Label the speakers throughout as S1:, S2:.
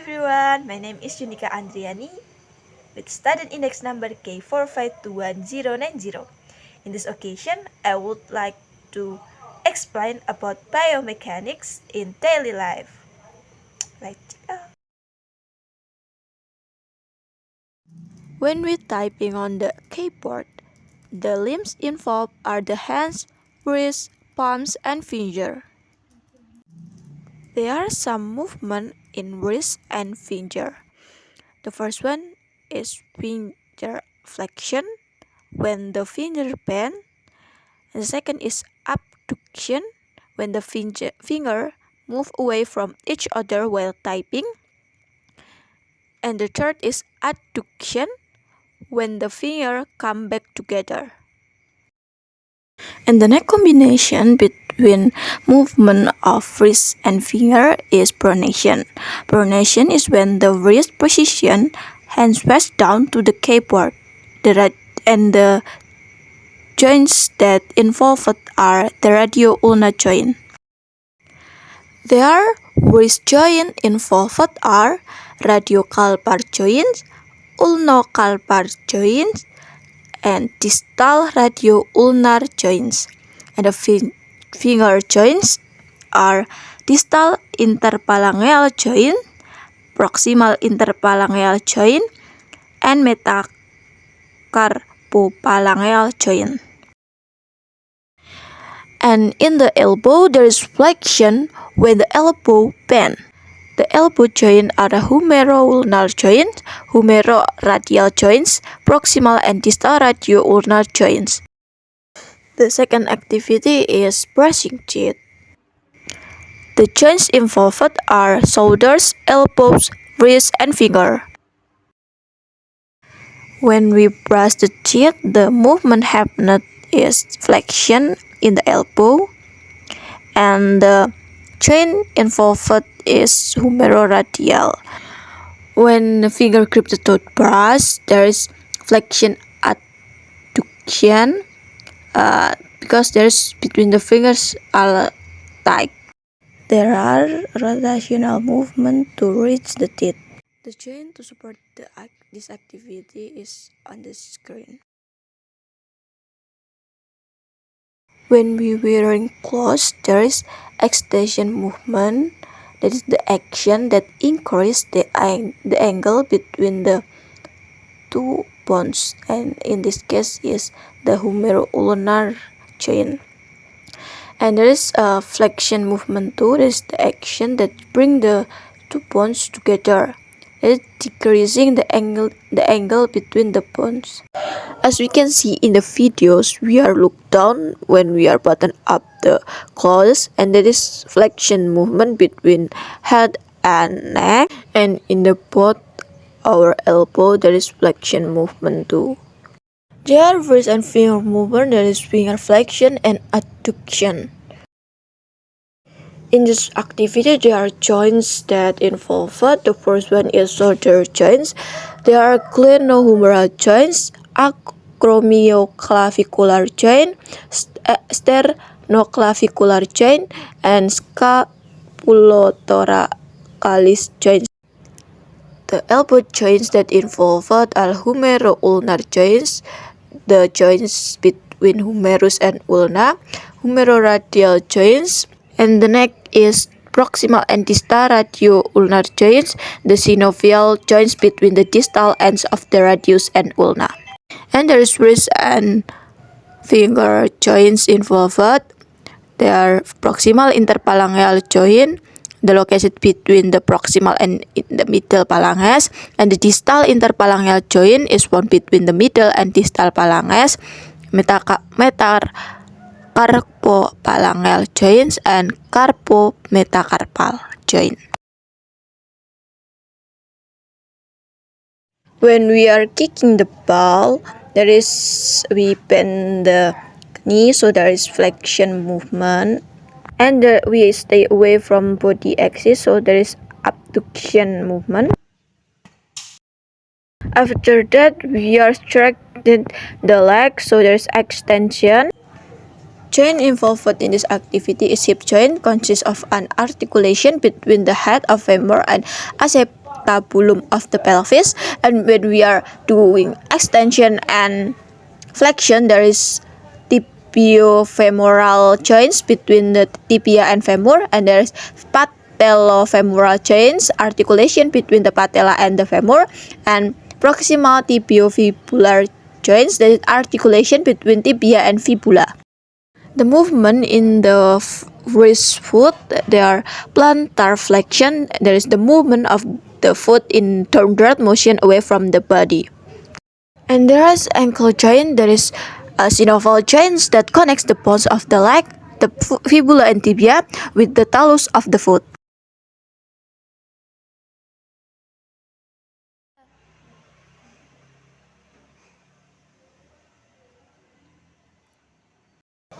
S1: everyone, my name is Yunika Andriyani with student index number K4521090. In this occasion, I would like to explain about biomechanics in daily life. Let's go. When we typing on the keyboard, the limbs involved are the hands, wrists, palms, and finger. There are some movement in wrist and finger. The first one is finger flexion when the finger bend. And the second is abduction when the finger move away from each other while typing. And the third is adduction when the finger come back together. And the next combination between movement of wrist and finger is pronation. Pronation is when the wrist position hands press down to the keyboard. And the joints that involved are the radio-ulnar joint. Their wrist joint involved are radiocarpal joints, ulnocarpal joints, and distal radio-ulnar joints. And the finger joints are distal interphalangeal joint, proximal interphalangeal joint, and metacarpophalangeal joint. And in the elbow, there is flexion when the elbow bend. The elbow joint are the humero-ulnar joints, humero-radial joints, proximal and distal radio-ulnar joints. The second activity is brushing teeth. The joints involved are shoulders, elbows, wrist, and finger. When we brush the teeth, the movement happened is flexion in the elbow, and the joint involved is humero-radial. When the finger grip the toothbrush, there is flexion adduction because there's between the fingers are tight. There are rotational movement to reach the teeth. The joint to support this activity is on the screen. When we wearing clothes, there is extension movement. That is the action that increase the angle between the two bones, and in this case is the humero-ulnar joint. And there is a flexion movement too. That is the action that bring the two bones together. It is decreasing the angle between the bones. As we can see in the videos, we are look down when we are button up the clothes, and there is flexion movement between head and neck, and in the both our elbow there is flexion movement too. There are wrist and finger movement, there is finger flexion and adduction. In this activity, there are joints that involved. The first one is shoulder joints. There are glenohumeral joints, acromioclavicular joint, sternoclavicular joint, and scapulothoracalis joints. The elbow joints that involved are humero-ulnar joints, the joints between humerus and ulna, humero-radial joints, and the neck is proximal and distal radio-ulnar joints, the synovial joints between the distal ends of the radius and ulna. And there is wrist and finger joints involved. They are proximal interphalangeal joint, the located between the proximal and the middle phalanges, and the distal interphalangeal joint is found between the middle and distal phalanges, metacarpophalangeal joints, and carpometacarpal joint. When we are kicking the ball, we bend the knee, so there is flexion movement, and we stay away from body axis, so there is abduction movement. After that, we are stretching the leg, so there is extension. Joint involved in this activity is hip joint, consists of an articulation between the head of femur and acetabulum of the pelvis. And when we are doing extension and flexion, there is tibiofemoral joints between the tibia and femur, and there is patellofemoral joints, articulation between the patella and the femur, and proximal tibiofibular joints, that is articulation between tibia and fibula. The movement in the wrist foot, there are plantar flexion, there is the movement of the foot in downward motion away from the body. And there is ankle joint, there is a synovial joint that connects the bones of the leg, the fibula and tibia, with the talus of the foot.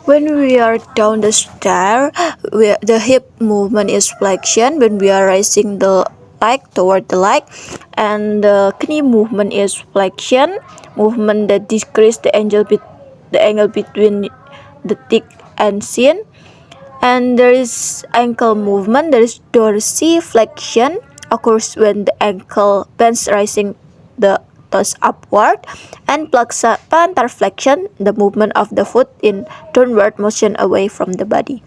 S1: When we are down the stair, the hip movement is flexion when we are raising the leg toward the leg, and the knee movement is flexion, movement that decrease the angle between the thick and thin. And there is ankle movement, there is dorsiflexion, occurs when the ankle bends raising the toes upward, and plantar flexion, the movement of the foot in downward motion away from the body.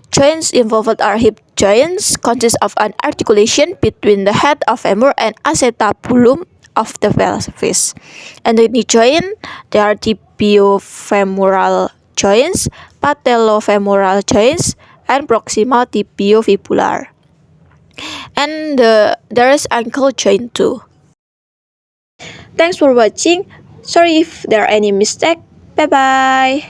S1: Joints involved are hip joints, consist of an articulation between the head of femur and acetabulum of the pelvis. And the knee joint, they are tibiofemoral joints, patellofemoral joints, and proximal tibiofibular. And there is ankle joint too. Thanks for watching. Sorry if there are any mistake. Bye bye.